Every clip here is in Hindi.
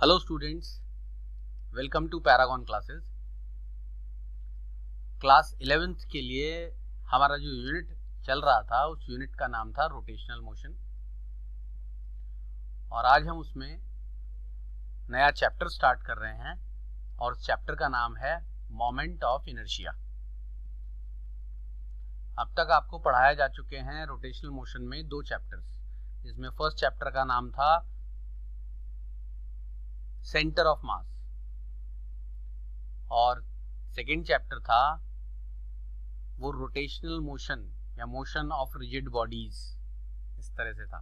Hello students, welcome to Paragon classes. Class 11th के लिए हमारा जो यूनिट चल रहा था उस यूनिट का नाम था रोटेशनल मोशन, और आज हम उसमें नया चैप्टर स्टार्ट कर रहे हैं और उस चैप्टर का नाम है मोमेंट ऑफ इनर्शिया। अब तक आपको पढ़ाया जा चुके हैं रोटेशनल मोशन में दो चैप्टर्स, जिसमें फर्स्ट चैप्टर का नाम था सेंटर ऑफ मास और सेकेंड चैप्टर था वो रोटेशनल मोशन या मोशन ऑफ रिजिड बॉडीज, इस तरह से था।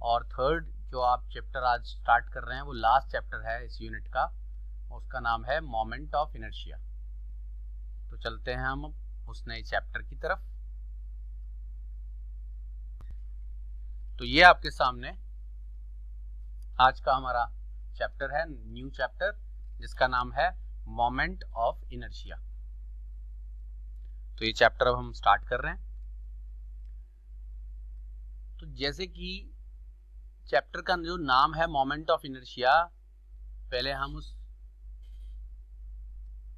और थर्ड जो आप चैप्टर आज स्टार्ट कर रहे हैं वो लास्ट चैप्टर है इस यूनिट का, उसका नाम है मोमेंट ऑफ इनर्शिया। तो चलते हैं हम उस नए चैप्टर की तरफ। तो ये आपके सामने आज का हमारा चैप्टर है, न्यू चैप्टर, जिसका नाम है मोमेंट ऑफ इनर्शिया। तो ये चैप्टर अब हम स्टार्ट कर रहे हैं। तो जैसे कि चैप्टर का जो नाम है मोमेंट ऑफ इनर्शिया, पहले हम उस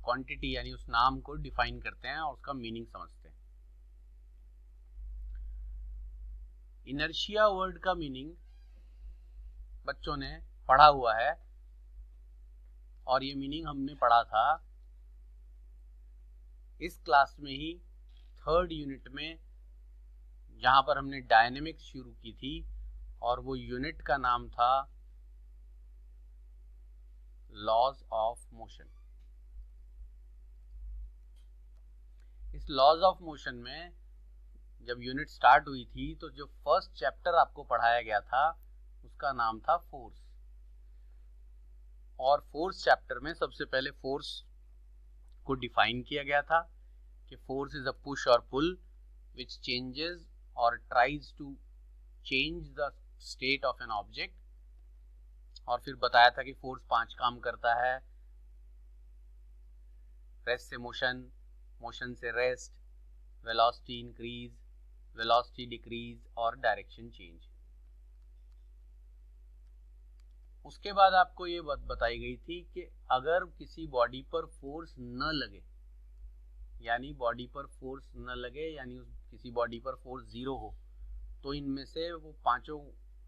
क्वांटिटी यानी उस नाम को डिफाइन करते हैं और उसका मीनिंग समझते हैं। इनर्शिया वर्ड का मीनिंग बच्चों ने पढ़ा हुआ है और ये मीनिंग हमने पढ़ा था इस क्लास में ही, थर्ड यूनिट में, जहां पर हमने डायनेमिक्स शुरू की थी, और वो यूनिट का नाम था लॉज ऑफ मोशन। इस लॉज ऑफ मोशन में जब यूनिट स्टार्ट हुई थी तो जो फर्स्ट चैप्टर आपको पढ़ाया गया था उसका नाम था फोर्स। और फोर्स चैप्टर में सबसे पहले फोर्स को डिफाइन किया गया था कि force is a push or pull which changes or tries to change the state of an object. और फिर बताया था कि फोर्स 5 काम करता है: रेस्ट से मोशन, मोशन से rest, velocity increase, velocity decrease और डायरेक्शन चेंज। उसके बाद आपको ये बात बताई गई थी कि अगर किसी बॉडी पर फोर्स न लगे, यानी बॉडी पर फोर्स न लगे यानी किसी बॉडी पर फोर्स 0 हो, तो इनमें से वो पांचों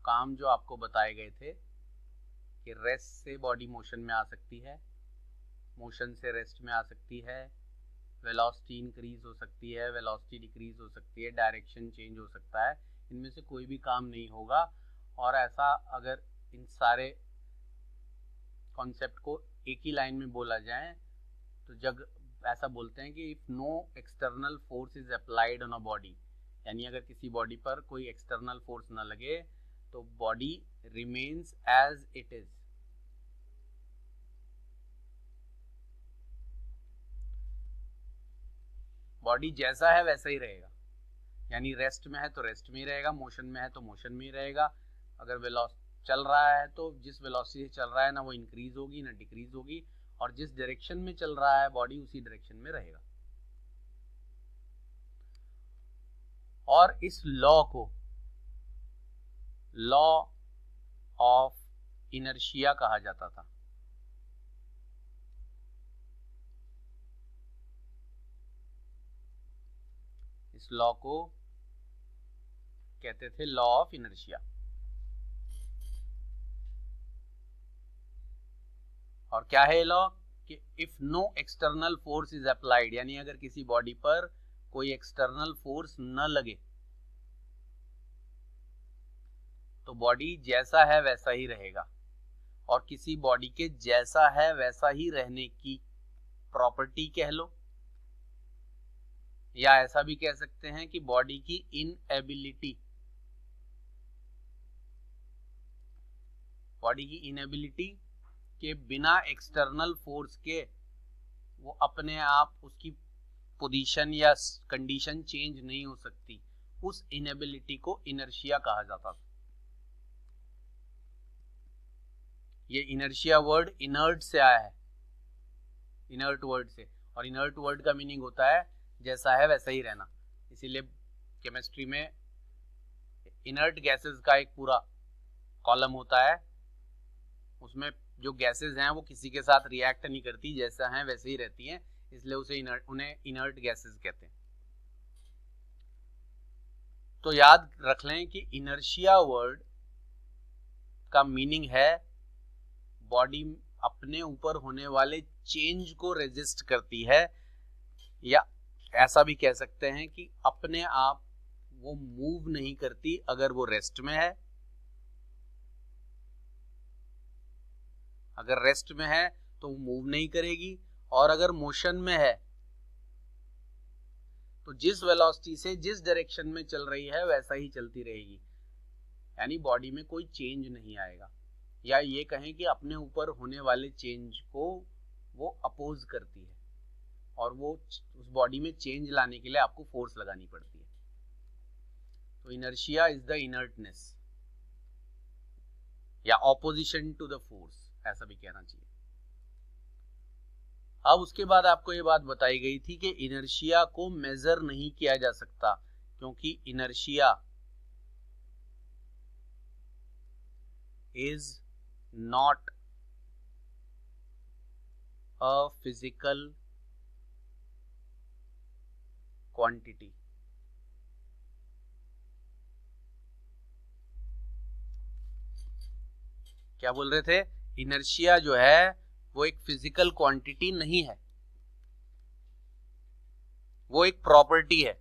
काम जो आपको बताए गए थे कि रेस्ट से बॉडी मोशन में आ सकती है, मोशन से रेस्ट में आ सकती है, वेलोसिटी इंक्रीज हो सकती है, वेलोसिटी डिक्रीज हो सकती है, डायरेक्शन चेंज हो सकता है, इनमें से कोई भी काम नहीं होगा। और ऐसा अगर इन सारे कॉन्सेप्ट को एक ही लाइन में बोला जाए तो जब ऐसा बोलते हैं कि if no external force is applied on a body, यानी अगर किसी बॉडी पर कोई एक्सटर्नल फोर्स ना लगे तो body remains as it is. Body जैसा है वैसा ही रहेगा, यानी रेस्ट में है तो रेस्ट में ही रहेगा, मोशन में है तो मोशन में ही रहेगा। अगर वेलोसिटी चल रहा है तो जिस वेलोसिटी से चल रहा है ना वो इंक्रीज होगी ना डिक्रीज होगी, और जिस डायरेक्शन में चल रहा है बॉडी उसी डायरेक्शन में रहेगा। और इस लॉ को लॉ ऑफ इनर्शिया कहा जाता था। इस लॉ को कहते थे लॉ ऑफ इनर्शिया। और क्या है लॉ कि if no external force is applied, यानी अगर किसी बॉडी पर कोई एक्सटर्नल फोर्स न लगे तो बॉडी जैसा है वैसा ही रहेगा। और किसी बॉडी के जैसा है वैसा ही रहने की प्रॉपर्टी कह लो, या ऐसा भी कह सकते हैं कि बॉडी की इनएबिलिटी, बॉडी की इनएबिलिटी के बिना एक्सटर्नल फोर्स के वो अपने आप उसकी पोजीशन या कंडीशन चेंज नहीं हो सकती, उस इनएबिलिटी को इनर्शिया कहा जाता था। ये इनर्शिया वर्ड इनर्ट से आया है, इनर्ट वर्ड से, और इनर्ट वर्ड का मीनिंग होता है जैसा है वैसा ही रहना। इसीलिए केमिस्ट्री में इनर्ट गैसेस का एक पूरा कॉलम होता है उसमें जो गैसेस हैं वो किसी के साथ रिएक्ट नहीं करती, जैसा हैं वैसे ही रहती हैं, इसलिए उन्हें इनर्ट गैसेस कहते हैं। तो याद रख लें कि इनर्शिया वर्ड का मीनिंग है बॉडी अपने ऊपर होने वाले चेंज को रेजिस्ट करती है, या ऐसा भी कह सकते हैं कि अपने आप वो मूव नहीं करती अगर वो रेस्ट में है। अगर रेस्ट में है तो वो मूव नहीं करेगी, और अगर मोशन में है तो जिस वेलोसिटी से जिस डायरेक्शन में चल रही है वैसा ही चलती रहेगी, यानी बॉडी में कोई चेंज नहीं आएगा, या ये कहें कि अपने ऊपर होने वाले चेंज को वो अपोज करती है, और वो उस बॉडी में चेंज लाने के लिए आपको फोर्स लगानी पड़ती है। तो इनर्शिया इज द इनर्टनेस या ऑपोजिशन टू द फोर्स, ऐसा भी कहना चाहिए। अब उसके बाद आपको ये बात बताई गई थी कि इनर्शिया को मेजर नहीं किया जा सकता, क्योंकि inertia is not a physical quantity. क्या बोल रहे थे? इनर्शिया जो है वो एक फिजिकल क्वांटिटी नहीं है, वो एक प्रॉपर्टी है।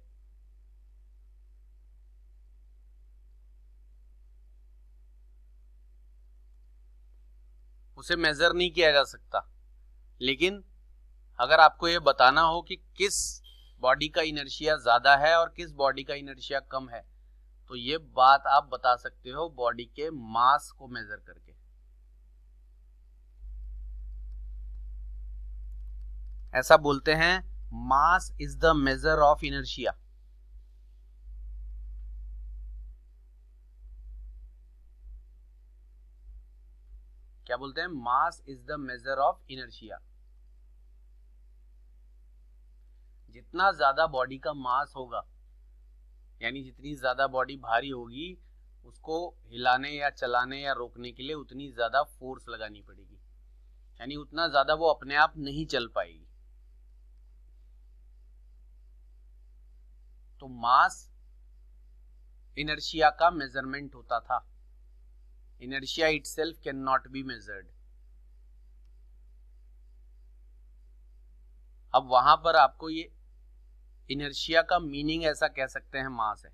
उसे मेजर नहीं किया जा सकता। लेकिन अगर आपको ये बताना हो कि किस बॉडी का इनर्शिया ज्यादा है और किस बॉडी का इनर्शिया कम है, तो ये बात आप बता सकते हो बॉडी के मास को मेजर करके। ऐसा बोलते हैं mass is the measure of inertia. क्या बोलते हैं? Mass is the measure of inertia. जितना ज्यादा बॉडी का मास होगा, यानी जितनी ज्यादा बॉडी भारी होगी, उसको हिलाने या चलाने या रोकने के लिए उतनी ज्यादा फोर्स लगानी पड़ेगी, यानी उतना ज्यादा वो अपने आप नहीं चल पाएगी। तो मास इनर्शिया का मेजरमेंट होता था। Inertia itself can not be measured. अब वहां पर आपको ये इनर्शिया का मीनिंग ऐसा कह सकते हैं मास है,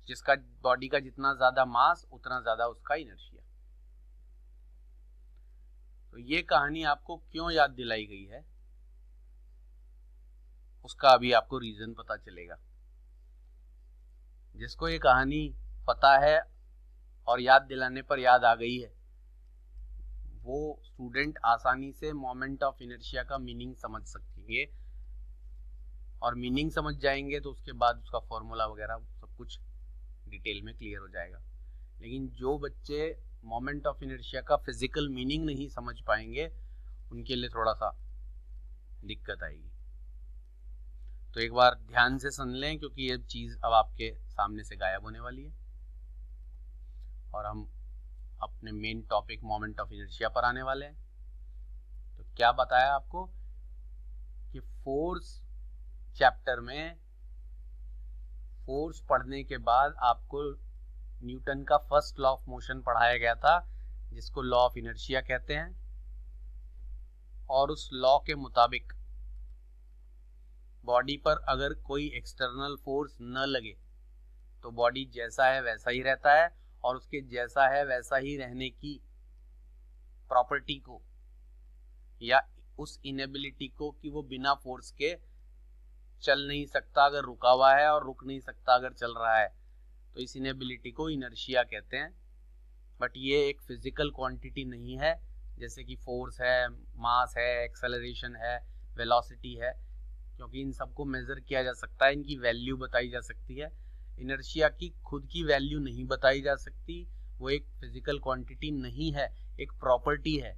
जिसका बॉडी का जितना ज्यादा मास उतना ज्यादा उसका इनर्शिया। तो ये कहानी आपको क्यों याद दिलाई गई है, उसका अभी आपको रीजन पता चलेगा। जिसको ये कहानी पता है और याद दिलाने पर याद आ गई है, वो स्टूडेंट आसानी से मोमेंट ऑफ इनर्शिया का मीनिंग समझ सकेंगे, और मीनिंग समझ जाएंगे तो उसके बाद उसका फॉर्मूला वगैरह सब कुछ डिटेल में क्लियर हो जाएगा। लेकिन जो बच्चे मोमेंट ऑफ इनर्शिया का फिजिकल मीनिंग नहीं समझ पाएंगे, उनके लिए थोड़ा सा दिक्कत आएगी। तो एक बार ध्यान से सुन लें, क्योंकि ये चीज अब आपके सामने से गायब होने वाली है, और हम अपने main topic moment of inertia पर आने वाले हैं। तो क्या बताया आपको कि फोर्स चैप्टर में, फोर्स पढ़ने के बाद आपको न्यूटन का फर्स्ट लॉ ऑफ मोशन पढ़ाया गया था, जिसको लॉ ऑफ इनर्शिया कहते हैं। और उस लॉ के मुताबिक बॉडी पर अगर कोई एक्सटर्नल फोर्स न लगे तो बॉडी जैसा है वैसा ही रहता है, और उसके जैसा है वैसा ही रहने की प्रॉपर्टी को, या उस इनेबिलिटी को कि वो बिना फोर्स के चल नहीं सकता अगर रुका हुआ है, और रुक नहीं सकता अगर चल रहा है, तो इस इनेबिलिटी को इनर्शिया कहते हैं। बट ये एक फिजिकल क्वांटिटी नहीं है, जैसे कि फोर्स है, मास है, एक्सेलरेशन है, वेलोसिटी है, क्योंकि इन सबको मेजर किया जा सकता है, इनकी वैल्यू बताई जा सकती है। इनर्शिया की खुद की वैल्यू नहीं बताई जा सकती, वो एक फिजिकल क्वांटिटी नहीं है, एक प्रॉपर्टी है।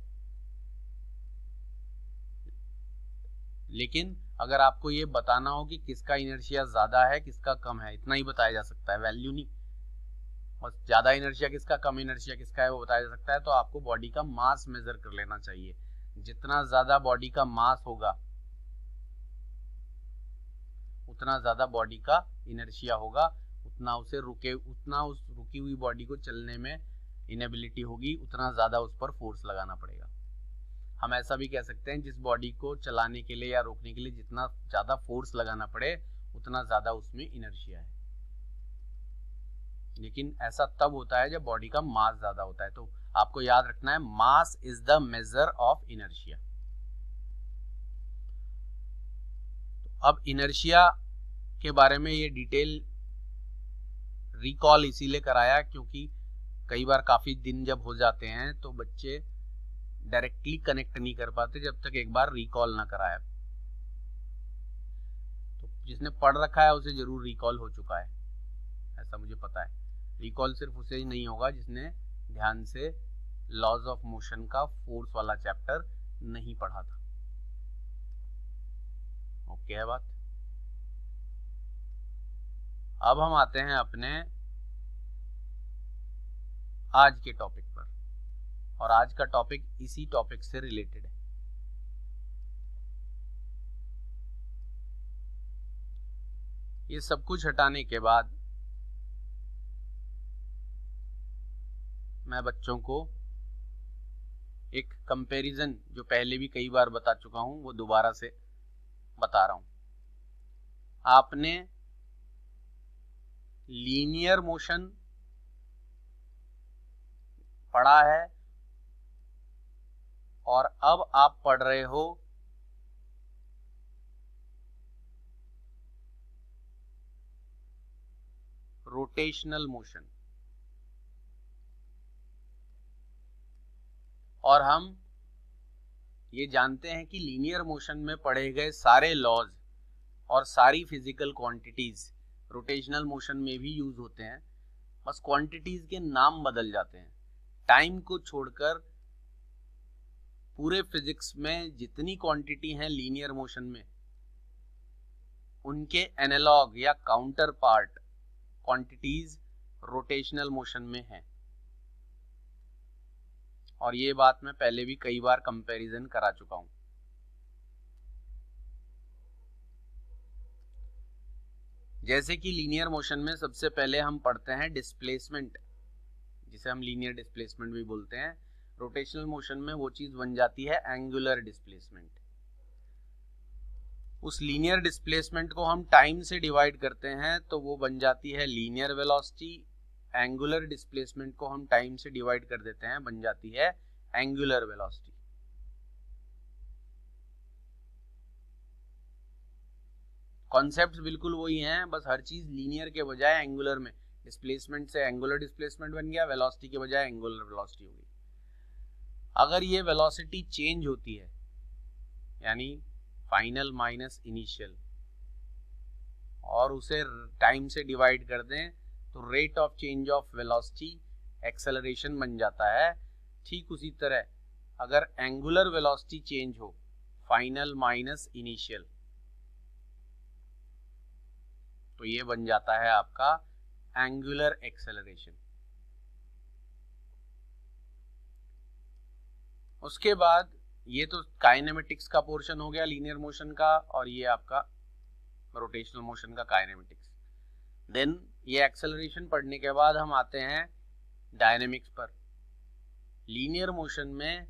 लेकिन अगर आपको ये बताना हो कि किसका इनर्शिया ज्यादा है किसका कम है, इतना ही बताया जा सकता है, वैल्यू नहीं। और ज़्यादा इनर्शिया किसका, कम इनर्शिया किसका है वो बताया जा सकता है। तो आपको बॉडी का मास मेजर कर लेना चाहिए। जितना ज़्यादा बॉडी का मास होगा उतना ज़्यादा बॉडी का इनर्शिया होगा, उतना उस रुकी हुई बॉडी को चलने में इनेबिलिटी होगी, उतना ज़्यादा उस पर फोर्स लगाना पड़ेगा। हम ऐसा भी कह सकते हैं जिस बॉडी को चलाने के लिए या रोकने के लिए जितना ज़्यादा फोर्स लगाना पड़े उतना ज़्यादा उसमें इनर्शिया है। लेकिन ऐसा तब होता है जब बॉडी का मास ज़्यादा होता है। तो आपको याद रखना है mass is the measure of inertia. अब इनर्शिया के बारे में ये डिटेल रिकॉल इसीलिए कराया क्योंकि कई बार काफ़ी दिन जब हो जाते हैं तो बच्चे डायरेक्टली कनेक्ट नहीं कर पाते जब तक एक बार रिकॉल ना कराया। तो जिसने पढ़ रखा है उसे जरूर रिकॉल हो चुका है, ऐसा मुझे पता है। रिकॉल सिर्फ उसे ही नहीं होगा जिसने ध्यान से लॉज ऑफ मोशन का फोर्स वाला चैप्टर नहीं पढ़ा था। ओके है बात। अब हम आते हैं अपने आज के टॉपिक पर, और आज का टॉपिक इसी टॉपिक से रिलेटेड है। ये सब कुछ हटाने के बाद मैं बच्चों को एक कंपैरिजन जो पहले भी कई बार बता चुका हूं वो दोबारा से बता रहा हूं। आपने लीनियर मोशन पढ़ा है और अब आप पढ़ रहे हो रोटेशनल मोशन। और हम ये जानते हैं कि लीनियर मोशन में पढ़े गए सारे लॉज और सारी फिजिकल क्वांटिटीज रोटेशनल मोशन में भी यूज होते हैं, बस क्वांटिटीज के नाम बदल जाते हैं। टाइम को छोड़कर पूरे फिजिक्स में जितनी क्वांटिटी हैं लीनियर मोशन में उनके एनालॉग या counter part quantities rotational motion में हैं। और ये बात मैं पहले भी कई बार कंपैरिजन करा चुका हूं। जैसे कि लीनियर मोशन में सबसे पहले हम पढ़ते हैं डिस्प्लेसमेंट, जिसे हम लीनियर डिस्प्लेसमेंट भी बोलते हैं। रोटेशनल मोशन में वो चीज बन जाती है एंगुलर डिस्प्लेसमेंट। उस लीनियर डिस्प्लेसमेंट को हम टाइम से डिवाइड करते हैं तो वो बन जाती है लीनियर वेलोसिटी। एंगुलर डिस्प्लेसमेंट को हम टाइम से डिवाइड कर देते हैं, बन जाती है एंगुलर वेलोसिटी। कॉन्सेप्ट्स बिल्कुल वही हैं, बस हर चीज लीनियर के बजाय एंगुलर में, डिस्प्लेसमेंट से एंगुलर डिस्प्लेसमेंट बन गया, वेलोसिटी के बजाय एंगुलर वेलोसिटी हो गई। अगर ये वेलोसिटी चेंज होती है यानी फाइनल माइनस इनिशियल और उसे टाइम से डिवाइड कर दें तो rate of change of velocity acceleration बन जाता है। ठीक उसी तरह अगर एंगुलर वेलोसिटी चेंज हो फाइनल माइनस इनिशियल तो ये बन जाता है आपका एंगुलर एक्सेलरेशन। उसके बाद ये तो काइनेमेटिक्स का पोर्शन हो गया लीनियर मोशन का, और ये आपका रोटेशनल मोशन का काइनेमेटिक्स। देन ये एक्सेलरेशन पढ़ने के बाद हम आते हैं डायनेमिक्स पर। लीनियर मोशन में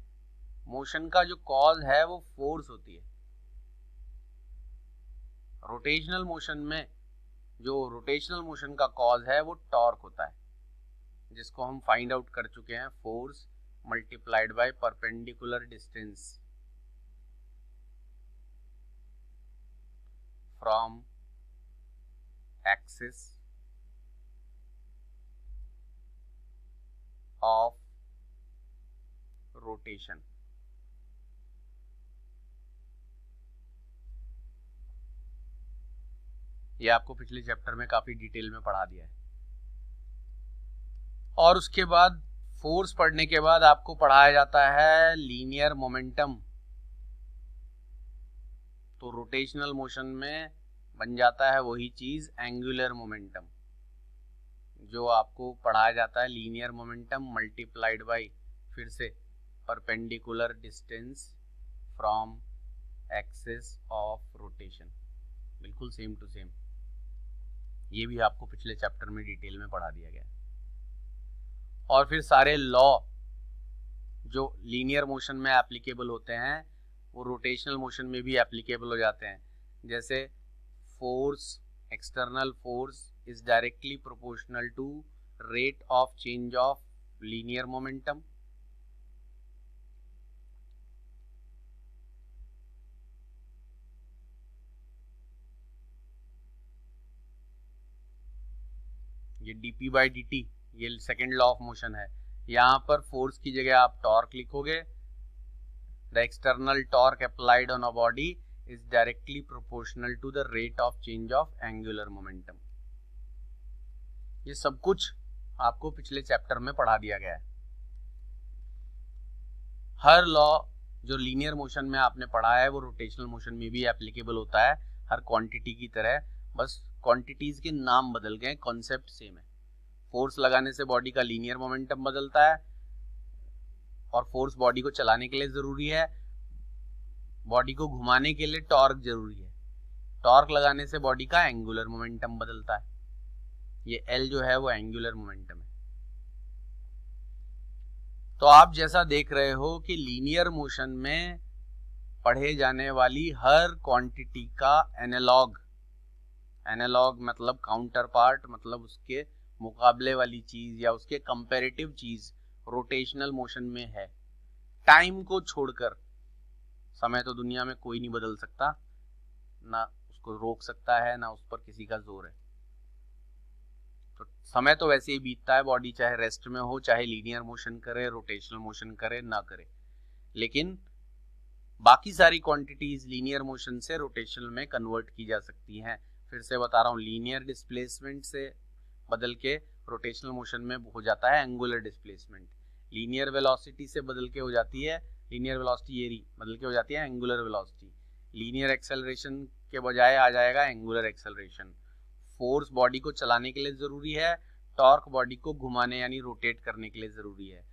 मोशन का जो कॉज है वो फोर्स होती है। रोटेशनल मोशन में जो रोटेशनल मोशन का कॉज है वो टॉर्क होता है, जिसको हम फाइंड आउट कर चुके हैं, force multiplied by perpendicular distance from axis of rotation. ये आपको पिछले चैप्टर में काफी डिटेल में पढ़ा दिया है। और उसके बाद फोर्स पढ़ने के बाद आपको पढ़ाया जाता है लीनियर मोमेंटम। तो रोटेशनल मोशन में बन जाता है वही चीज एंगुलर मोमेंटम। जो आपको पढ़ाया जाता है लीनियर मोमेंटम मल्टीप्लाइड बाय फिर से perpendicular distance from axis of rotation, बिल्कुल सेम टू सेम। ये भी आपको पिछले चैप्टर में डिटेल में पढ़ा दिया गया है। और फिर सारे लॉ जो लीनियर मोशन में एप्लीकेबल होते हैं वो रोटेशनल मोशन में भी एप्लीकेबल हो जाते हैं। जैसे force, external force is directly proportional to rate of change of linear momentum. ये dp बाई dt, ये सेकेंड लॉ ऑफ मोशन है। यहाँ पर फोर्स की जगह आप टॉर्क लिखोगे। The external torque applied on a body is directly proportional to the rate of change of angular momentum. ये सब कुछ आपको पिछले चैप्टर में पढ़ा दिया गया है। हर लॉ जो लीनियर मोशन में आपने पढ़ा है वो रोटेशनल मोशन में भी एप्लीकेबल होता है, हर क्वांटिटी की तरह। बस क्वांटिटीज के नाम बदल गए, कॉन्सेप्ट सेम है। फोर्स लगाने से बॉडी का लीनियर मोमेंटम बदलता है और फोर्स बॉडी को चलाने के लिए जरूरी है, बॉडी को घुमाने के लिए टॉर्क जरूरी है। टॉर्क लगाने से बॉडी का एंगुलर मोमेंटम बदलता है। ये L जो है वो एंगुलर मोमेंटम है। तो आप जैसा देख रहे हो कि लीनियर मोशन में पढ़े जाने वाली हर क्वांटिटी का एनालॉग, एनालॉग मतलब काउंटर पार्ट, मतलब उसके मुकाबले वाली चीज या उसके कंपैरेटिव चीज रोटेशनल मोशन में है। टाइम को छोड़कर, समय तो दुनिया में कोई नहीं बदल सकता, ना उसको रोक सकता है ना उस पर किसी का जोर है। तो समय तो वैसे ही बीतता है, बॉडी चाहे रेस्ट में हो, चाहे लीनियर मोशन करे, रोटेशनल मोशन करे ना करे। लेकिन बाकी सारी क्वांटिटीज लीनियर मोशन से रोटेशनल में कन्वर्ट की जा सकती हैं। फिर से बता रहा हूँ, लीनियर डिस्प्लेसमेंट से बदल के रोटेशनल मोशन में हो जाता है एंगुलर डिस्प्लेसमेंट। लीनियर वेलोसिटी से बदल के हो जाती है, लीनियर वेलोसिटी ये बदल के हो जाती है एंगुलर वेलोसिटी। लीनियर एक्सेलरेशन के बजाय आ जाएगा एंगुलर एक्सेलरेशन। फोर्स बॉडी को चलाने के लिए जरूरी है, टॉर्क बॉडी को घुमाने यानी रोटेट करने के लिए जरूरी है।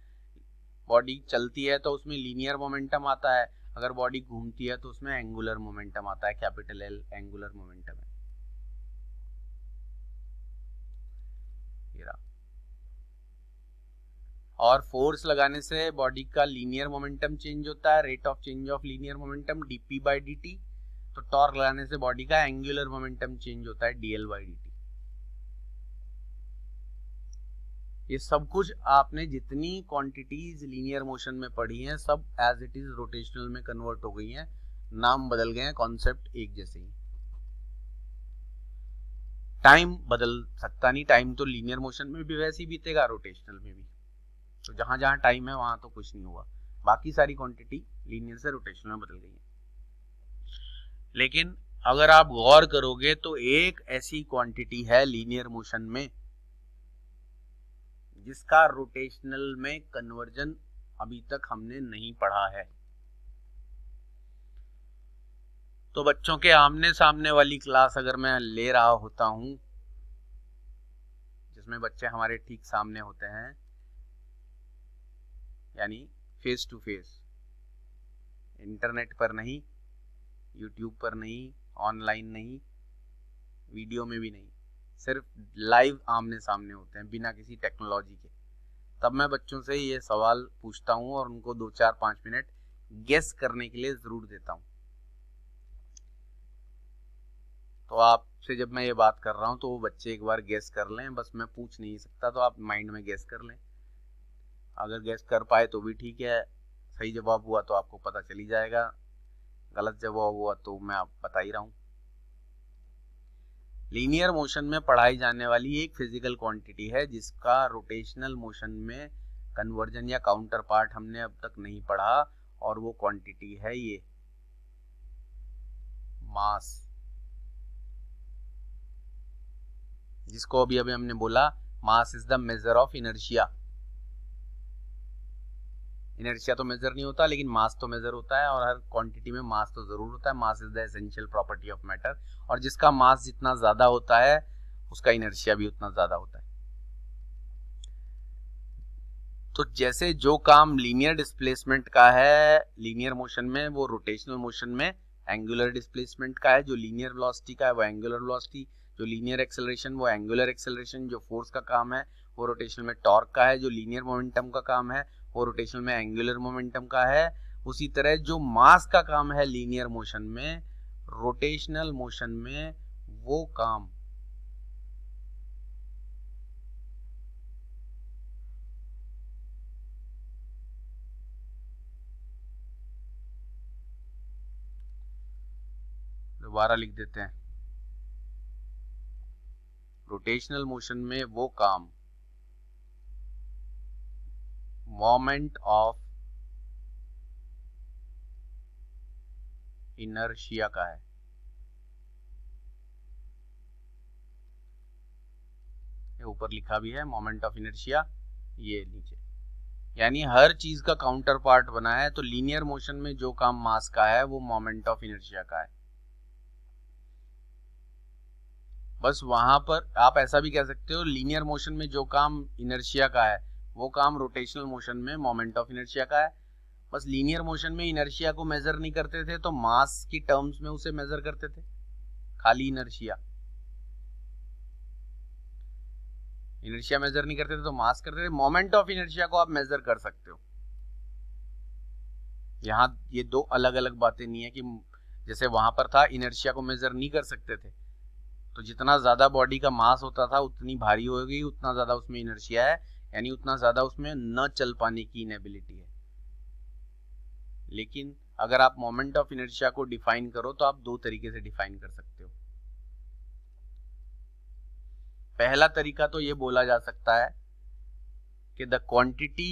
बॉडी चलती है तो उसमें लीनियर मोमेंटम आता है, अगर बॉडी घूमती है तो उसमें एंगुलर मोमेंटम आता है, कैपिटल L एंगुलर मोमेंटम है। और फोर्स लगाने से बॉडी का लीनियर मोमेंटम चेंज होता है, rate of change of linear momentum dp by dt। तो टॉर्क लगाने से बॉडी का एंगुलर मोमेंटम चेंज होता है dl बाई dt। ये सब कुछ आपने जितनी क्वांटिटीज लीनियर मोशन में पढ़ी हैं सब एज इट इज रोटेशनल में कन्वर्ट हो गई हैं, नाम बदल गए हैं, कॉन्सेप्ट एक जैसे ही। टाइम बदल सकता नहीं, टाइम तो लीनियर मोशन में भी वैसे ही बीतेगा, रोटेशनल में भी। तो जहां जहां टाइम है वहां तो कुछ नहीं हुआ, बाकी सारी क्वांटिटी लीनियर से रोटेशनल में बदल गई है। लेकिन अगर आप गौर करोगे तो एक ऐसी क्वांटिटी है लीनियर मोशन में जिसका रोटेशनल में कन्वर्जन अभी तक हमने नहीं पढ़ा है। तो बच्चों के आमने सामने वाली क्लास अगर मैं ले रहा होता हूं, जिसमें बच्चे हमारे ठीक सामने होते हैं, यानी फेस टू फेस, इंटरनेट पर नहीं, यूट्यूब पर नहीं, ऑनलाइन नहीं, वीडियो में भी नहीं, सिर्फ लाइव आमने सामने होते हैं बिना किसी टेक्नोलॉजी के, तब मैं बच्चों से ये सवाल पूछता हूं और उनको 2-4-5 मिनट गेस करने के लिए जरूर देता हूं। तो आपसे जब मैं ये बात कर रहा हूं तो वो बच्चे एक बार गेस कर लें, बस मैं पूछ नहीं सकता तो आप माइंड में गेस कर लें। अगर गेस कर पाए तो भी ठीक है, सही जवाब हुआ तो आपको पता चली जाएगा, गलत जवाब हुआ तो मैं आप बता ही रहा हूं। लीनियर मोशन में पढ़ाई जाने वाली एक फिजिकल क्वांटिटी है जिसका रोटेशनल मोशन में कन्वर्जन या काउंटर पार्ट हमने अब तक नहीं पढ़ा, और वो क्वांटिटी है ये मास, जिसको अभी अभी हमने बोला mass is the measure of inertia. Inertia तो मेजर नहीं होता लेकिन मास तो मेजर होता है, और हर क्वांटिटी में मास तो जरूर होता है। Mass is the essential property of matter, और जिसका मास जितना ज्यादा होता है उसका इनर्शिया भी उतना ज्यादा होता है। तो जैसे जो काम लीनियर डिस्प्लेसमेंट का है लीनियर मोशन में, वो रोटेशनल मोशन में एंगुलर डिस्प्लेसमेंट का है। जो लीनियर वेलोसिटी का है वो एंगुलर वेलोसिटी, जो लीनियर एक्सेलरेशन वो एंगुलर एक्सेलरेशन, जो फोर्स का काम है वो रोटेशनल में टॉर्क का है, जो लीनियर मोमेंटम का काम है वो रोटेशनल में एंगुलर मोमेंटम का है। उसी तरह जो मास का काम है लीनियर मोशन में, रोटेशनल मोशन में वो काम दोबारा लिख देते हैं, रोटेशनल मोशन में वो काम मोमेंट ऑफ इनर्शिया का है। ये ऊपर लिखा भी है मोमेंट ऑफ इनर्शिया, ये नीचे, यानी हर चीज का काउंटर पार्ट बना है। तो लीनियर मोशन में जो काम मास का है वो मोमेंट ऑफ इनर्शिया का है। बस वहां पर आप ऐसा भी कह सकते हो, लीनियर मोशन में जो काम इनर्शिया का है वो काम रोटेशनल मोशन में मोमेंट ऑफ इनर्शिया का है। बस लीनियर मोशन में इनर्शिया को मेजर नहीं करते थे तो मास की टर्म्स में उसे मेजर करते थे, खाली इनर्शिया। इनर्शिया मेजर नहीं करते थे तो मास करते थे। मोमेंट ऑफ इनर्शिया को आप मेजर कर सकते हो। यहाँ ये दो अलग अलग बातें नहीं है कि जैसे वहां पर था इनर्शिया को मेजर नहीं कर सकते थे, तो जितना ज्यादा बॉडी का मास होता था उतनी भारी होगी, उतना ज्यादा उसमें इनर्शिया है, यानी उतना ज्यादा उसमें न चल पाने की इनेबिलिटी है। लेकिन अगर आप मोमेंट ऑफ इनर्शिया को डिफाइन करो तो आप दो तरीके से डिफाइन कर सकते हो। पहला तरीका तो ये बोला जा सकता है कि the quantity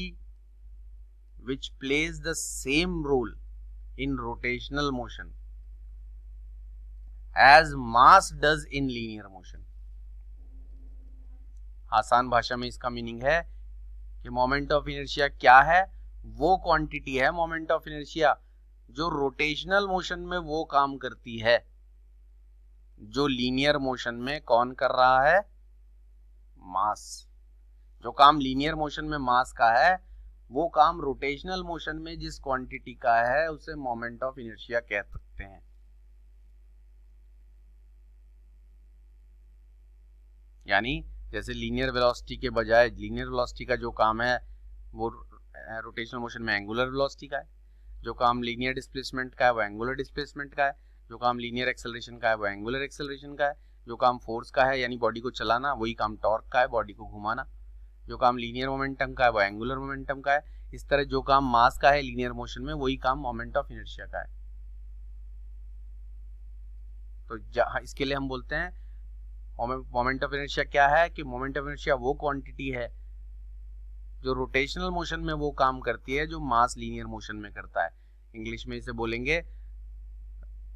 which plays the same role in rotational motion as mass does in linear motion। आसान भाषा में इसका मीनिंग है कि मोमेंट ऑफ इनर्शिया क्या है, वो क्वांटिटी है मोमेंट ऑफ इनर्शिया जो रोटेशनल मोशन में वो काम करती है जो लीनियर मोशन में कौन कर रहा है, मास। जो काम लीनियर मोशन में मास का है वो काम रोटेशनल मोशन में जिस क्वांटिटी का है उसे मोमेंट ऑफ इनर्शिया कह सकते हैं। यानी जैसे लीनियर वेलोसिटी के बजाय लीनियर वेलोसिटी का जो काम है वो रोटेशनल मोशन में एंगुलर वेलोसिटी का है, जो काम लीनियर डिस्प्लेसमेंट का है वो एंगुलर डिस्प्लेसमेंट का है, जो काम लीनियर एक्सेलरेशन का है वो एंगुलर एक्सेलरेशन का है, जो काम फोर्स का है यानी बॉडी को चलाना वही काम टॉर्क का है, बॉडी को घुमाना, जो काम लीनियर मोमेंटम का है वो एंगुलर मोमेंटम का है। इस तरह जो काम मास का है लीनियर मोशन में वही काम मोमेंट ऑफ इनर्शिया का है। तो इसके लिए हम बोलते हैं मोमेंट ऑफ इनर्शिया क्या है कि मोमेंट ऑफ इनर्शिया वो क्वांटिटी है जो रोटेशनल मोशन में वो काम करती है जो मास लीनियर मोशन में करता है। इंग्लिश में इसे बोलेंगे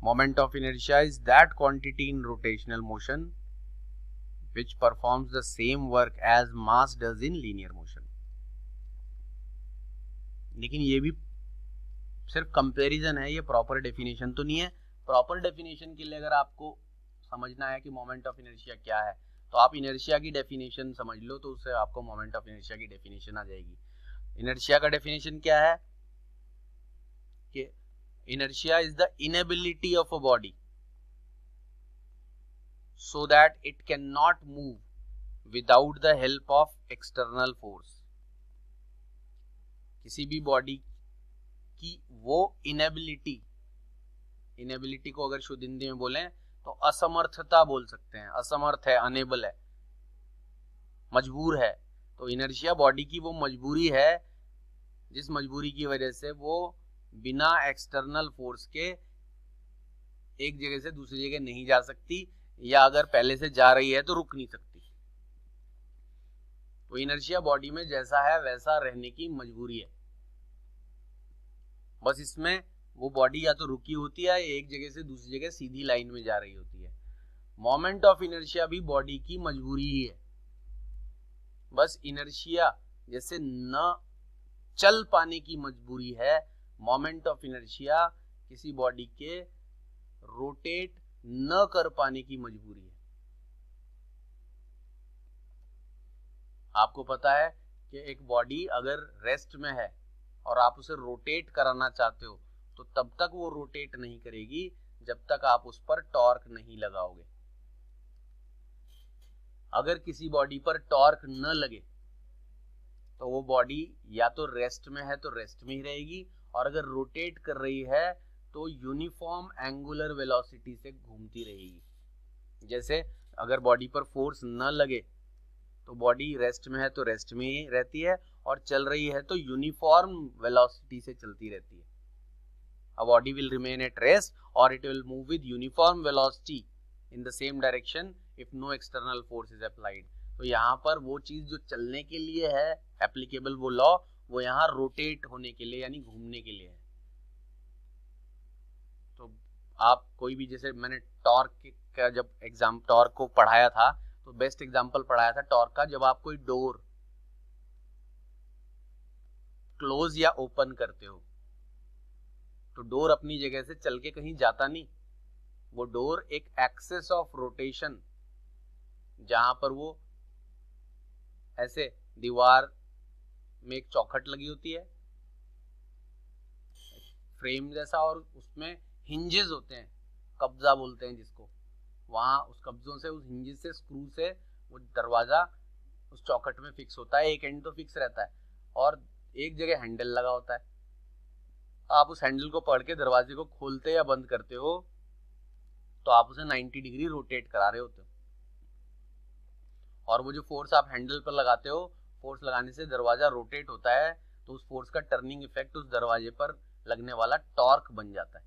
moment of inertia is that quantity in rotational motion which performs the same work as mass does in linear motion। लेकिन ये भी सिर्फ कंपैरिजन है, ये प्रॉपर डेफिनेशन तो नहीं है। प्रॉपर डेफिनेशन के लिए अगर आपको समझना है कि मोमेंट ऑफ इनर्शिया क्या है तो आप इनर्शिया की डेफिनेशन समझ लो, तो उससे आपको मोमेंट ऑफ इनर्शिया की डेफिनेशन आ जाएगी। इनर्शिया का डेफिनेशन क्या है कि inertia is the inability of a body so that it cannot move without the help of external force। किसी भी बॉडी की वो इनेबिलिटी को अगर शुद्ध हिंदी में बोलें तो असमर्थता बोल सकते हैं। असमर्थ है, अनेबल है, मजबूर है। तो इनर्शिया बॉडी की वो मजबूरी है जिस मजबूरी की वजह से वो बिना एक्सटर्नल फोर्स के एक जगह से दूसरी जगह नहीं जा सकती, या अगर पहले से जा रही है तो रुक नहीं सकती। तो इनर्शिया बॉडी में जैसा है वैसा रहने की मजबूरी है। बस इसमें वो बॉडी या तो रुकी होती है या एक जगह से दूसरी जगह सीधी लाइन में जा रही होती है। मोमेंट ऑफ इनर्शिया भी बॉडी की मजबूरी ही है। बस इनर्शिया जैसे न चल पाने की मजबूरी है, मोमेंट ऑफ इनर्शिया किसी बॉडी के रोटेट न कर पाने की मजबूरी है। आपको पता है कि एक बॉडी अगर रेस्ट में है और आप उसे रोटेट कराना चाहते हो तो तब तक वो रोटेट नहीं करेगी जब तक आप उस पर टॉर्क नहीं लगाओगे। अगर किसी बॉडी पर टॉर्क न लगे तो वो बॉडी या तो रेस्ट में है तो रेस्ट में ही रहेगी, और अगर रोटेट कर रही है तो यूनिफॉर्म एंगुलर वेलोसिटी से घूमती रहेगी। जैसे अगर बॉडी पर फोर्स न लगे तो बॉडी रेस्ट में है तो रेस्ट में ही रहती है, और चल रही है तो यूनिफॉर्म वेलोसिटी से चलती रहती है। A body will remain at rest or it will move with uniform velocity in the same direction if no external force is applied। तो यहाँ पर वो चीज जो चलने के लिए है एप्लीकेबल वो लॉ, वो यहाँ रोटेट होने के लिए यानी घूमने के लिए है। तो आप कोई भी, जैसे मैंने टॉर्क का जब एग्जाम टॉर्क को पढ़ाया था तो बेस्ट एग्जांपल पढ़ाया था टॉर्क का, जब आप कोई डोर क्लोज या ओपन करते हो तो डोर अपनी जगह से चल के कहीं जाता नहीं, वो डोर एक एक्सेस ऑफ रोटेशन, जहां पर वो ऐसे दीवार में एक चौखट लगी होती है फ्रेम जैसा, और उसमें हिंजेस होते हैं, कब्जा बोलते हैं जिसको, वहां उस कब्जों से, उस हिंजेस से, स्क्रू से वो दरवाजा उस चौखट में फिक्स होता है। एक एंड तो फिक्स रहता है और एक जगह हैंडल लगा होता है। आप उस हैंडल को पकड़ के दरवाजे को खोलते या बंद करते हो तो आप उसे 90 डिग्री रोटेट करा रहे होते हो, और वो जो फोर्स आप हैंडल पर लगाते हो, फोर्स लगाने से दरवाजा रोटेट होता है, तो उस फोर्स का टर्निंग इफेक्ट उस दरवाजे पर लगने वाला टॉर्क बन जाता है।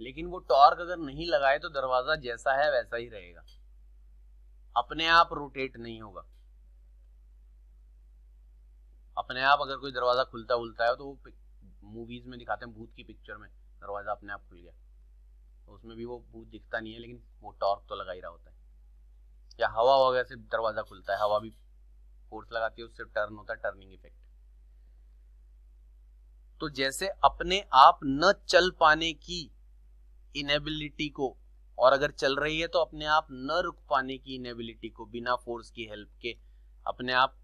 लेकिन वो टॉर्क अगर नहीं लगाए तो दरवाजा जैसा है वैसा ही रहेगा, अपने आप रोटेट नहीं होगा। अपने आप अगर कोई दरवाजा खुलता उलता है तो वो मूवीज में दिखाते हैं, भूत की पिक्चर में दरवाजा अपने आप खुल गया, तो उसमें भी वो भूत दिखता नहीं है लेकिन वो टॉर्क तो लगा ही रहा होता है। या हवा वगैरह से दरवाजा खुलता है, हवा भी फोर्स लगाती है, उससे टर्न होता है, टर्निंग इफेक्ट। तो जैसे अपने आप न चल पाने की इनेबिलिटी को, और अगर चल रही है तो अपने आप न रुक पाने की इनेबिलिटी को, बिना फोर्स की हेल्प के अपने आप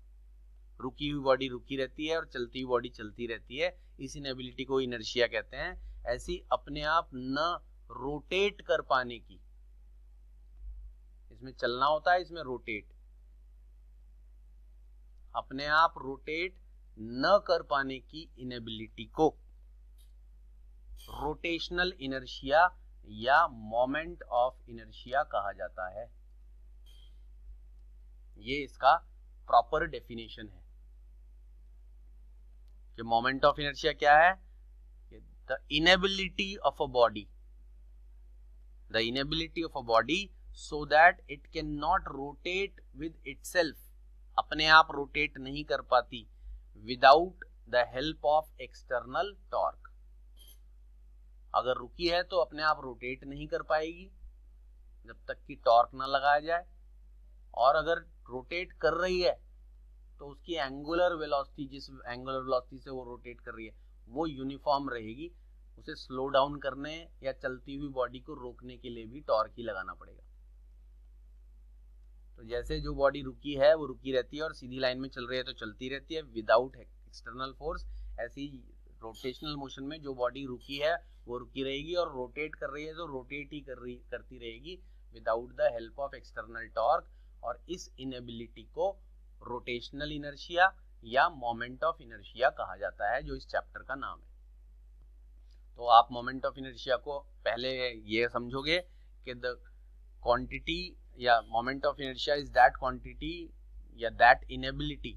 रुकी हुई बॉडी रुकी रहती है और चलती हुई बॉडी चलती रहती है, इस इनेबिलिटी को इनर्शिया कहते हैं। ऐसी अपने आप न रोटेट कर पाने की, इसमें चलना होता है, इसमें रोटेट, अपने आप रोटेट न कर पाने की इनेबिलिटी को रोटेशनल इनर्शिया या मोमेंट ऑफ इनर्शिया कहा जाता है। ये इसका प्रॉपर डेफिनेशन है कि मोमेंट ऑफ इनर्शिया क्या है, the inability of a body, the inability of a body so that it can not rotate with itself, अपने आप रोटेट नहीं कर पाती without the help of external torque. अगर रुकी है तो अपने आप रोटेट नहीं कर पाएगी जब तक कि टॉर्क ना लगाया जाए, और अगर रोटेट कर रही है तो उसकी एंगुलर वेलोसिटी, जिस एंगुलर वेलोसिटी से वो रोटेट कर रही है वो यूनिफॉर्म रहेगी। उसे स्लो डाउन करने या चलती हुई बॉडी को रोकने के लिए भी टॉर्क ही लगाना पड़ेगा। तो जैसे जो बॉडी रुकी है वो रुकी रहती है और सीधी लाइन में चल रही है तो चलती रहती है विदाउट एक्सटर्नल फोर्स, ऐसी रोटेशनल मोशन में जो बॉडी रुकी है वो रुकी रहेगी, और रोटेट कर रही है तो रोटेट ही करती रहेगी without the help of external torque. और इस इनेबिलिटी को रोटेशनल इनर्शिया या मोमेंट ऑफ इनर्शिया कहा जाता है, जो इस चैप्टर का नाम है। तो आप मोमेंट ऑफ इनर्शिया को पहले ये समझोगे कि द क्वांटिटी या moment of inertia is that quantity या that inability,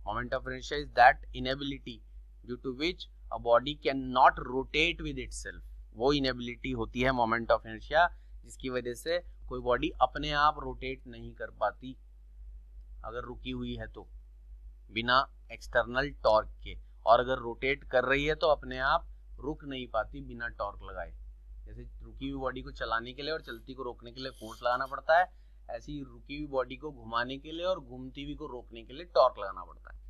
moment of inertia is that inability due to which a body can not rotate with itself. वो इनेबिलिटी होती है मोमेंट ऑफ इनर्शिया जिसकी वजह से कोई बॉडी अपने आप रोटेट नहीं कर पाती अगर रुकी हुई है तो, बिना एक्सटर्नल टॉर्क के, और अगर रोटेट कर रही है तो अपने आप रुक नहीं पाती बिना टॉर्क लगाए। जैसे रुकी हुई बॉडी को चलाने के लिए और चलती को रोकने के लिए फोर्स लगाना पड़ता है, ऐसे ही रुकी हुई बॉडी को घुमाने के लिए और घूमती हुई को रोकने के लिए टॉर्क लगाना पड़ता है।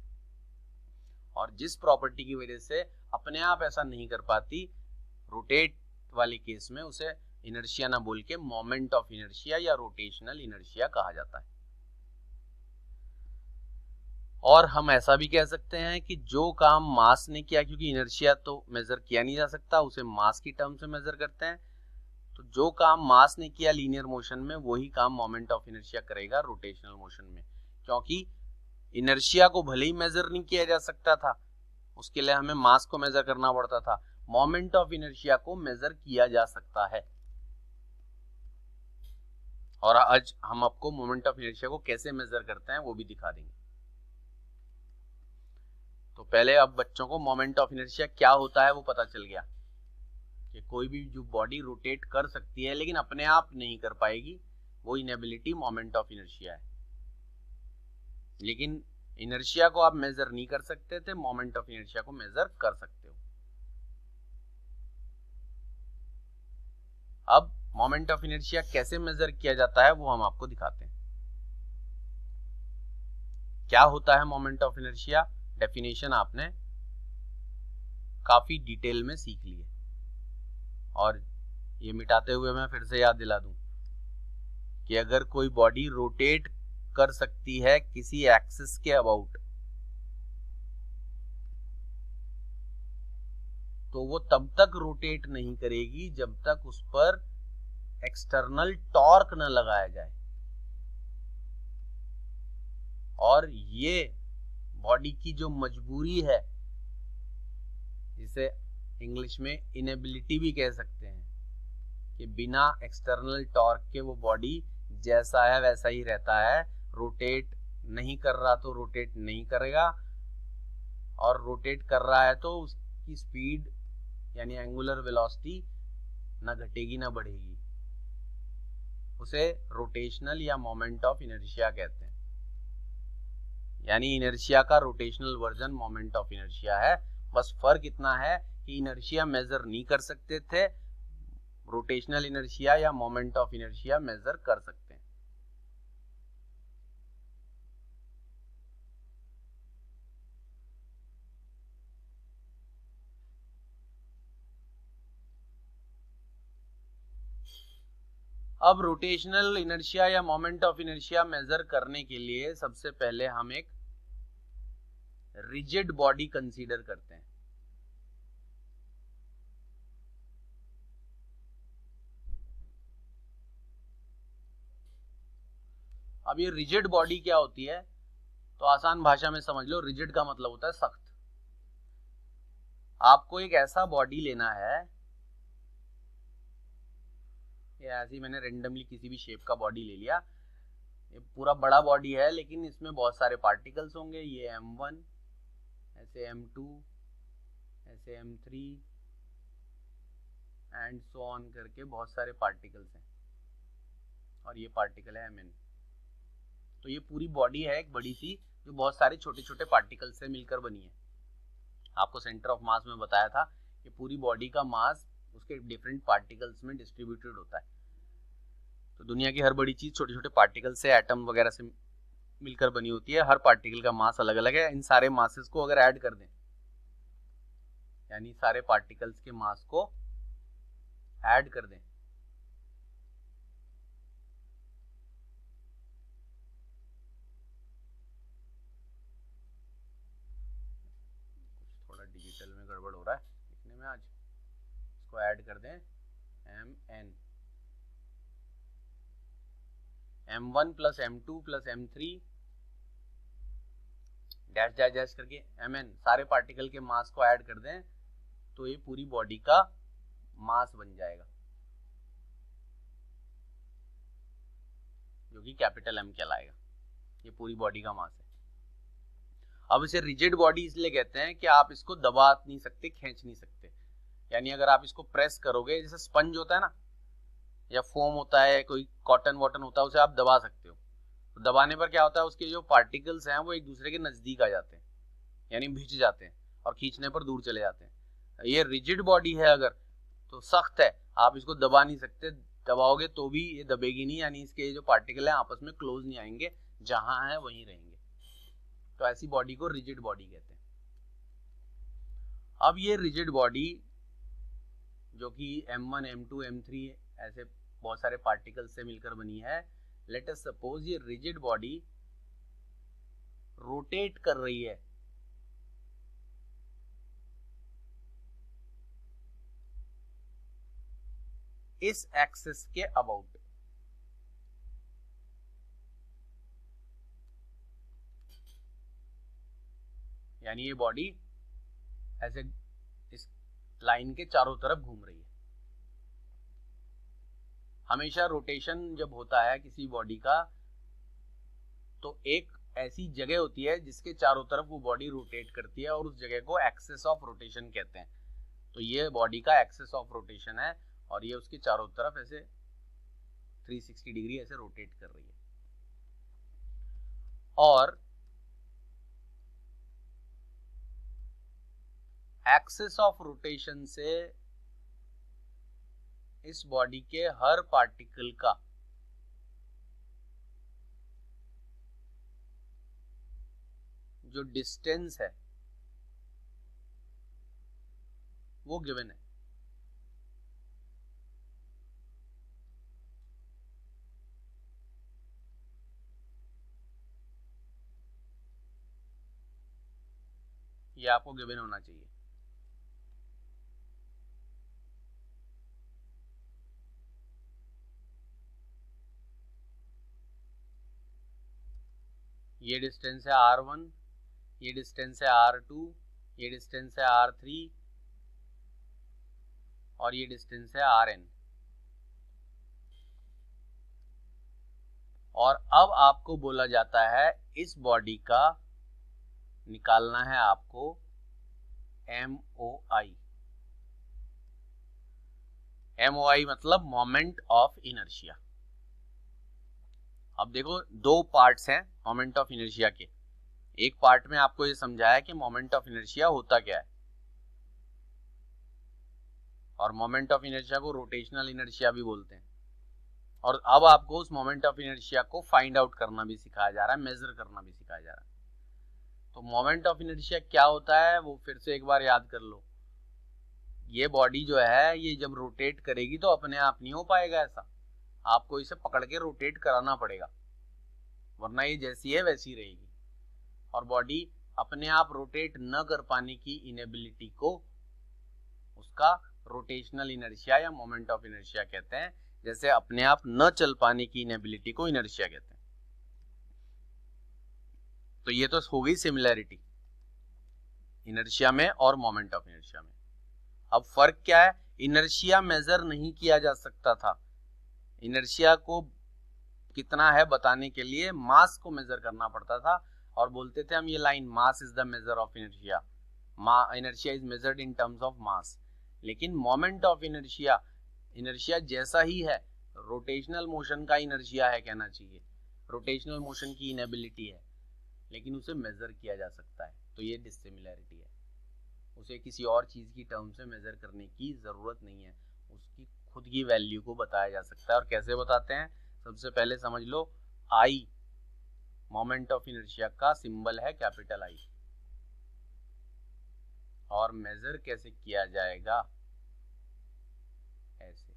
और जिस प्रॉपर्टी की वजह से अपने आप ऐसा नहीं कर पाती रोटेट वाले केस में, उसे इनर्शिया ना बोल के मोमेंट ऑफ इनर्शिया या रोटेशनल इनर्शिया कहा जाता है। और हम ऐसा भी कह सकते हैं कि जो काम मास ने किया, क्योंकि इनर्शिया तो मेजर किया नहीं जा सकता, उसे मास की टर्म से मेजर करते हैं, तो जो काम मास ने किया लीनियर मोशन में वही काम मोमेंट ऑफ इनर्शिया करेगा रोटेशनल मोशन में। क्योंकि इनर्शिया को भले ही मेजर नहीं किया जा सकता था, उसके लिए हमें मास को मेजर करना पड़ता था, मोमेंट ऑफ इनर्शिया को मेजर किया जा सकता है। और आज हम आपको मोमेंट ऑफ इनर्शिया को कैसे मेजर करते हैं वो भी दिखा देंगे। तो पहले अब बच्चों को मोमेंट ऑफ इनर्शिया क्या होता है वो पता चल गया कि कोई भी जो बॉडी रोटेट कर सकती है लेकिन अपने आप नहीं कर पाएगी, वो इनएबिलिटी मोमेंट ऑफ इनर्शिया है। लेकिन इनर्शिया को आप मेजर नहीं कर सकते थे, मोमेंट ऑफ इनर्शिया को मेजर कर सकते हो। अब मोमेंट ऑफ इनर्शिया कैसे मेजर किया जाता है वो हम आपको दिखाते हैं। क्या होता है मोमेंट ऑफ इनर्शिया, डेफिनेशन आपने काफी डिटेल में सीख ली है। और ये मिटाते हुए मैं फिर से याद दिला दूं कि अगर कोई बॉडी रोटेट कर सकती है किसी एक्सिस के अबाउट, तो वो तब तक रोटेट नहीं करेगी जब तक उस पर एक्सटर्नल टॉर्क न लगाया जाए। और ये बॉडी की जो मजबूरी है, जिसे इंग्लिश में इनेबिलिटी भी कह सकते हैं, कि बिना एक्सटर्नल टॉर्क के वो बॉडी जैसा है वैसा ही रहता है, रोटेट नहीं कर रहा तो रोटेट नहीं करेगा, और रोटेट कर रहा है तो उसकी स्पीड यानी एंगुलर वेलोसिटी ना घटेगी ना बढ़ेगी। उसे रोटेशनल या मोमेंट ऑफ इनर्शिया कहते हैं। यानी इनर्शिया का rotational version moment of inertia है। बस फर्क इतना है कि इनर्शिया मेजर नहीं कर सकते थे, रोटेशनल इनर्शिया या मोमेंट ऑफ इनर्शिया मेजर कर सकते हैं। अब रोटेशनल इनर्शिया या मोमेंट ऑफ इनर्शिया मेजर करने के लिए सबसे पहले हम एक रिजिड बॉडी कंसीडर करते हैं। अब ये रिजिड बॉडी क्या होती है, तो आसान भाषा में समझ लो, रिजिड का मतलब होता है सख्त। आपको एक ऐसा बॉडी लेना है, ऐसे ही मैंने रेंडमली किसी भी शेप का बॉडी ले लिया, ये पूरा बड़ा बॉडी है लेकिन इसमें बहुत सारे पार्टिकल्स होंगे, ये M1, ऐसे M2, ऐसे M3 एंड सो ऑन करके बहुत सारे पार्टिकल्स हैं, और ये पार्टिकल है Mn। तो ये पूरी बॉडी है एक बड़ी सी, जो बहुत सारे छोटे छोटे पार्टिकल से मिलकर बनी है। आपको सेंटर ऑफ मास में बताया था कि पूरी बॉडी का मास उसके डिफरेंट पार्टिकल्स में डिस्ट्रीब्यूटेड होता है। तो दुनिया की हर बड़ी चीज छोटे छोटे पार्टिकल से, एटम वगैरह से मिलकर बनी होती है। हर पार्टिकल का मास अलग अलग है। इन सारे मासेस को अगर ऐड कर दें, यानी सारे पार्टिकल्स के मास को ऐड कर दें, थोड़ा डिजिटल में गड़बड़ हो रहा है लिखने में आज, इसको ऐड कर दें Mn, M1 plus M2 plus M3 dash dash dash करके Mn, सारे पार्टिकल के मास को ऐड कर दें तो ये पूरी बॉडी का मास बन जाएगा, जो कि कैपिटल M कहलाएगा। ये पूरी बॉडी का मास है। अब इसे रिजिड बॉडी इसलिए कहते हैं कि आप इसको दबा नहीं सकते, खींच नहीं सकते। यानी अगर आप इसको प्रेस करोगे, जैसे स्पंज होता है ना, या फोम होता है, कोई कॉटन वॉटन होता है, उसे आप दबा सकते हो। तो दबाने पर क्या होता है, उसके जो पार्टिकल्स हैं वो एक दूसरे के नजदीक आ जाते हैं, यानी भिज जाते हैं, और खींचने पर दूर चले जाते हैं। ये रिजिड बॉडी है अगर, तो सख्त है, आप इसको दबा नहीं सकते, दबाओगे तो भी ये दबेगी नहीं, यानी इसके जो पार्टिकल है आपस में क्लोज नहीं आएंगे, जहां है वहीं रहेंगे। तो ऐसी बॉडी को रिजिड बॉडी कहते हैं। अब ये रिजिड बॉडी जो कि M1, M2, M3 ऐसे बहुत सारे पार्टिकल से मिलकर बनी है, लेट अस सपोज ये रिजिड बॉडी रोटेट कर रही है इस एक्सिस के अबाउट, यानी ये बॉडी ऐसे इस लाइन के चारों तरफ घूम रही है। हमेशा रोटेशन जब होता है किसी बॉडी का तो एक ऐसी जगह होती है जिसके चारों तरफ वो बॉडी रोटेट करती है और उस जगह को एक्सिस ऑफ रोटेशन कहते हैं। तो ये बॉडी का एक्सिस ऑफ रोटेशन है और ये उसके चारों तरफ ऐसे 360 डिग्री ऐसे रोटेट कर रही है। और एक्सिस ऑफ रोटेशन से इस बॉडी के हर पार्टिकल का जो डिस्टेंस है वो गिवन है। ये आपको गिवन होना चाहिए। ये डिस्टेंस है R1, ये डिस्टेंस है R2, ये डिस्टेंस है R3 और ये डिस्टेंस है Rn। और अब आपको बोला जाता है इस बॉडी का निकालना है आपको MOI। MOI मतलब मोमेंट ऑफ इनर्शिया। अब देखो दो पार्ट्स हैं मोमेंट ऑफ इनर्शिया के। एक पार्ट में आपको ये समझाया कि मोमेंट ऑफ इनर्शिया होता क्या है, और मोमेंट ऑफ इनर्शिया को रोटेशनल इनर्शिया भी बोलते हैं। और अब आपको उस मोमेंट ऑफ इनर्शिया को फाइंड आउट करना भी सिखाया जा रहा है, मेजर करना भी सिखाया जा रहा है। तो मोमेंट ऑफ इनर्शिया क्या होता है वो फिर से एक बार याद कर लो। ये बॉडी जो है ये जब रोटेट करेगी तो अपने आप नहीं हो पाएगा ऐसा, आपको इसे पकड़ के रोटेट कराना पड़ेगा, वरना ये जैसी है वैसी रहेगी। और बॉडी अपने आप रोटेट न कर पाने की इनेबिलिटी को उसका रोटेशनल इनर्शिया या मोमेंट ऑफ इनर्शिया कहते हैं। जैसे अपने आप न चल पाने की इनेबिलिटी को इनर्शिया कहते हैं। तो ये तो हो गई सिमिलैरिटी इनर्शिया में और मोमेंट ऑफ इनर्शिया में। अब फर्क क्या है, इनर्शिया मेजर नहीं किया जा सकता था। इनर्शिया को कितना है बताने के लिए मास को मेजर करना पड़ता था और बोलते थे हम ये line mass is the measure of inertia, inertia is measured in terms of mass. लेकिन मोमेंट ऑफ इनर्शिया, इनर्शिया जैसा ही है, रोटेशनल मोशन का इनर्शिया है कहना चाहिए, रोटेशनल मोशन की इनेबिलिटी है, लेकिन उसे मेजर किया जा सकता है। तो ये डिसिमिलैरिटी है, उसे किसी और चीज की टर्म से मेजर करने की जरूरत नहीं है, उसकी खुद की वैल्यू को बताया जा सकता है। और कैसे बताते हैं, सबसे पहले समझ लो आई मोमेंट ऑफ इनर्शिया का सिंबल है कैपिटल आई। और मेजर कैसे किया जाएगा, ऐसे।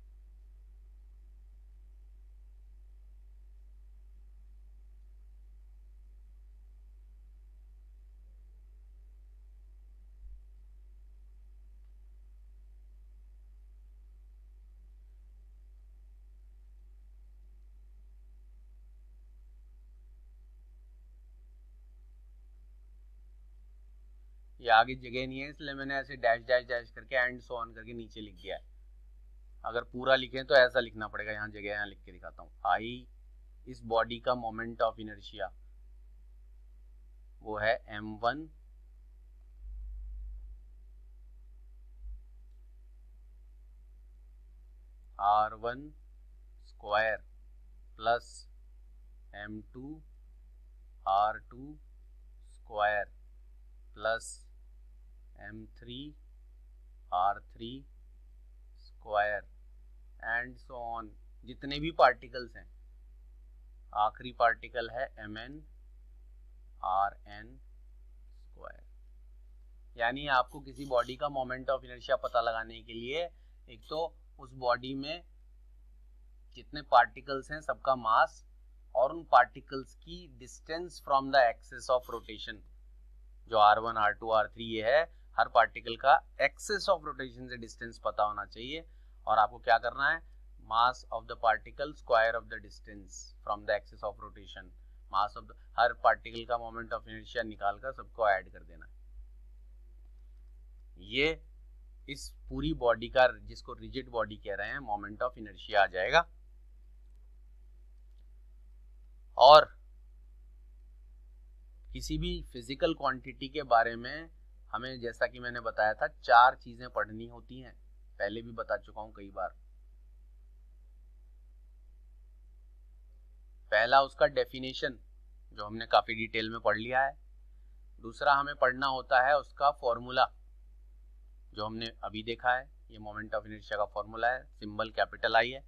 ये आगे जगह नहीं है इसलिए मैंने ऐसे डैश डैश डैश करके एंड सो ऑन करके नीचे लिख दिया है। अगर पूरा लिखें तो ऐसा लिखना पड़ेगा, यहाँ जगह यहाँ लिख के दिखाता हूँ। आई इस बॉडी का मोमेंट ऑफ इनर्शिया वो है m1 r1 square plus m2 r2 square plus m3 r3 square and so on. जितने भी पार्टिकल्स हैं, आखिरी पार्टिकल है mn rn स्क्वायर। यानी आपको किसी बॉडी का मोमेंट ऑफ इनर्शिया पता लगाने के लिए एक तो उस बॉडी में जितने पार्टिकल्स हैं सबका मास और उन पार्टिकल्स की distance from the axis of rotation, जो r1 r2 r3 ये है, हर पार्टिकल का एक्सिस ऑफ रोटेशन से डिस्टेंस पता होना चाहिए। और आपको क्या करना है, mass of the particle square of the distance from the axis of rotation, mass of the her particle का मोमेंट ऑफ इनर्शिया निकालकर सबको ऐड कर देना है। ये इस पूरी बॉडी का, जिसको रिजिड बॉडी कह रहे हैं, मोमेंट ऑफ इनर्शिया आ जाएगा। और किसी भी फिजिकल क्वांटिटी के बारे में हमें, जैसा कि मैंने बताया था, 4 चीजें पढ़नी होती हैं, पहले भी बता चुका हूं कई बार। पहला उसका डेफिनेशन, जो हमने काफी डिटेल में पढ़ लिया है। दूसरा हमें पढ़ना होता है उसका फॉर्मूला, जो हमने अभी देखा है, ये मोमेंट ऑफ इनर्शिया का फॉर्मूला है, सिंबल कैपिटल आई है।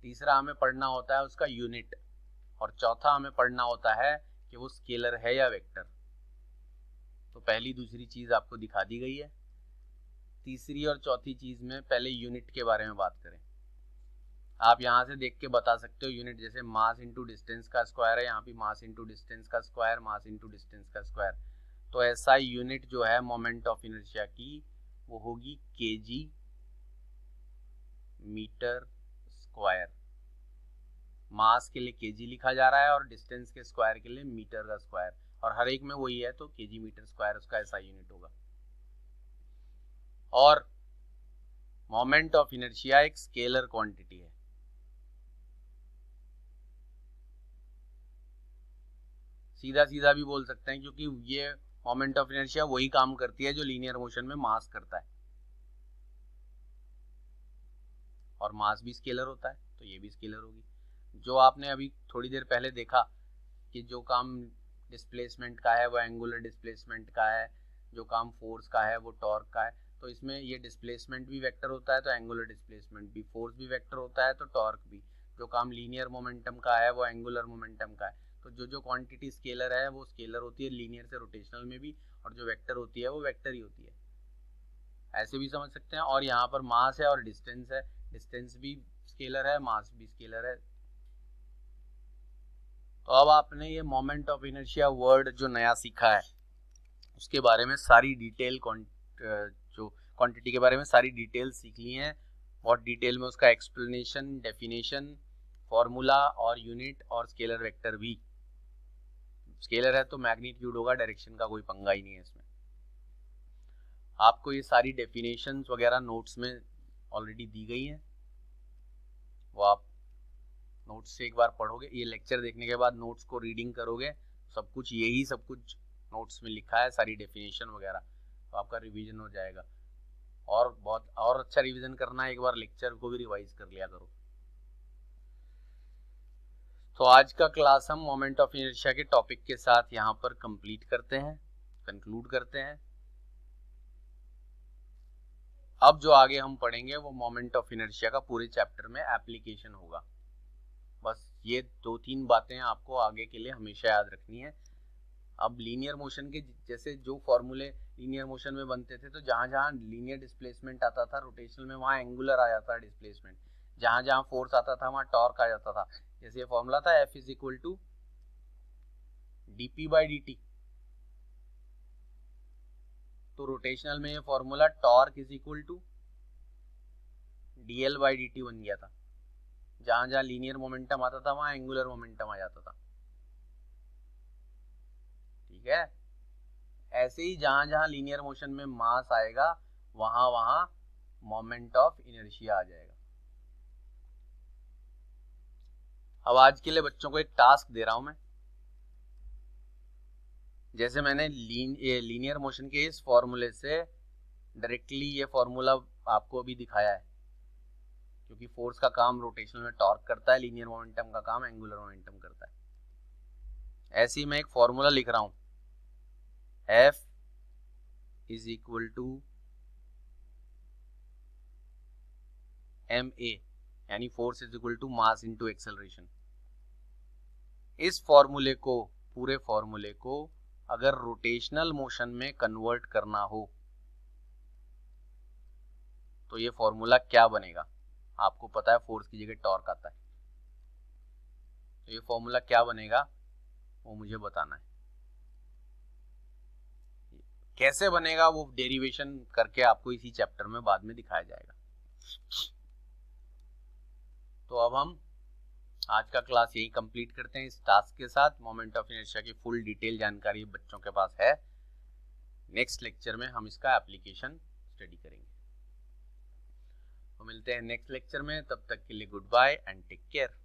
तीसरा हमें पढ़ना होता है उसका यूनिट, और चौथा हमें पढ़ना होता है कि वो स्केलर है या वेक्टर। तो पहली दूसरी चीज आपको दिखा दी गई है। तीसरी और चौथी चीज में पहले यूनिट के बारे में बात करें। आप यहाँ से देख के बता सकते हो यूनिट, जैसे मास इंटू डिस्टेंस का स्क्वायर है, यहाँ पे मास इंटू डिस्टेंस का स्क्वायर, मास इंटू डिस्टेंस का स्क्वायर। तो ऐसा यूनिट जो है मोमेंट ऑफ इनर्शिया की, वो होगी केजी मीटर स्क्वायर। मास के लिए केजी लिखा जा रहा है और डिस्टेंस के स्क्वायर के लिए मीटर का स्क्वायर, और हर एक में वही है, तो केजी मीटर स्क्वायर उसका ऐसा यूनिट होगा। और मोमेंट ऑफ इनर्शिया एक स्केलर क्वांटिटी है। सीधा सीधा भी बोल सकते हैं, क्योंकि ये मोमेंट ऑफ इनर्शिया वही काम करती है जो लीनियर मोशन में मास करता है, और मास भी स्केलर होता है, तो ये भी स्केलर होगी। जो आपने अभी थोड़ी देर पहले देखा कि जो काम डिस्प्लेसमेंट का है वो एंगुलर डिस्प्लेसमेंट का है, जो काम फोर्स का है वो टॉर्क का है। तो इसमें ये डिस्प्लेसमेंट भी वेक्टर होता है तो एंगुलर डिस्प्लेसमेंट भी, फोर्स भी वेक्टर होता है तो टॉर्क भी। जो काम लीनियर मोमेंटम का है वो एंगुलर मोमेंटम का है। तो जो जो क्वांटिटी स्केलर है वो स्केलर होती है लीनियर से रोटेशनल में भी, और जो वेक्टर होती है वो वेक्टर ही होती है। ऐसे भी समझ सकते हैं। और यहाँ पर मास है और डिस्टेंस है, डिस्टेंस भी स्केलर है, मास भी स्केलर है। तो अब आपने ये मोमेंट ऑफ इनर्शिया वर्ड जो नया सीखा है, उसके बारे में सारी डिटेल, जो क्वांटिटी के बारे में सारी डिटेल सीख ली हैं, बहुत डिटेल में उसका एक्सप्लेनेशन, डेफिनेशन, फॉर्मूला और यूनिट और स्केलर वेक्टर भी। स्केलर है तो मैग्नीट्यूड होगा, डायरेक्शन का कोई पंगा ही नहीं है इसमें। आपको ये सारी डेफिनेशंस वगैरह नोट्स में ऑलरेडी दी गई हैं, वो आप नोट्स से एक बार पढ़ोगे, ये लेक्चर देखने के बाद नोट्स को रीडिंग करोगे, सब कुछ यही सब कुछ नोट्स में लिखा है, सारी डेफिनेशन वगैरह, तो आपका रिवीजन हो जाएगा। और बहुत और अच्छा रिवीजन करना है, एक बार लेक्चर को भी रिवाइज कर लिया करो। तो आज का क्लास हम मोमेंट ऑफ इनर्शिया के टॉपिक के साथ यहाँ पर कंप्लीट करते हैं, कंक्लूड करते हैं। अब जो आगे हम पढ़ेंगे वो मोमेंट ऑफ इनर्शिया का पूरे चैप्टर में एप्लीकेशन होगा। बस ये 2-3 बातें आपको आगे के लिए हमेशा याद रखनी है। अब लीनियर मोशन के जैसे जो फॉर्मूले लीनियर मोशन में बनते थे, तो जहां जहां लीनियर डिस्प्लेसमेंट आता था रोटेशनल में, वहां एंगुलर आ जाता डिस्प्लेसमेंट। जहां जहां फोर्स आता था वहां टॉर्क आ जाता था। जैसे ये फॉर्मूला था F is equal to dp by dt, तो रोटेशनल में ये formula torque is equal to dl by dt बन गया था। जहां जहां लीनियर मोमेंटम आता था वहां एंगुलर मोमेंटम आ जाता था। ठीक है, ऐसे ही जहां जहां लीनियर मोशन में मास आएगा वहां वहां मोमेंट ऑफ इनर्शिया आ जाएगा। अब आज के लिए बच्चों को एक टास्क दे रहा हूं मैं। जैसे मैंने लीनियर मोशन के इस फॉर्मूले से डायरेक्टली ये फॉर्मूला आपको अभी दिखाया है, क्योंकि फोर्स का काम रोटेशनल में टॉर्क करता है, लीनियर मोमेंटम का काम एंगुलर मोमेंटम करता है। ऐसे ही मैं एक फॉर्मूला लिख रहा हूं, F is equal to ma, यानी force is equal to mass into acceleration. इस फॉर्मूले को, पूरे फॉर्मूले को अगर रोटेशनल मोशन में कन्वर्ट करना हो तो ये फॉर्मूला क्या बनेगा? आपको पता है फोर्स की जगह टॉर्क आता है। तो ये फॉर्मूला क्या बनेगा वो मुझे बताना है। कैसे बनेगा वो डेरिवेशन करके आपको इसी चैप्टर में बाद में दिखाया जाएगा। तो अब हम आज का क्लास यही कंप्लीट करते हैं इस टास्क के साथ। मोमेंट ऑफ इनर्शिया की फुल डिटेल जानकारी बच्चों के पास है। नेक्स्ट लेक्चर में हम इसका एप्लीकेशन स्टडी करेंगे। तो मिलते हैं नेक्स्ट लेक्चर में, तब तक के लिए good bye and take care.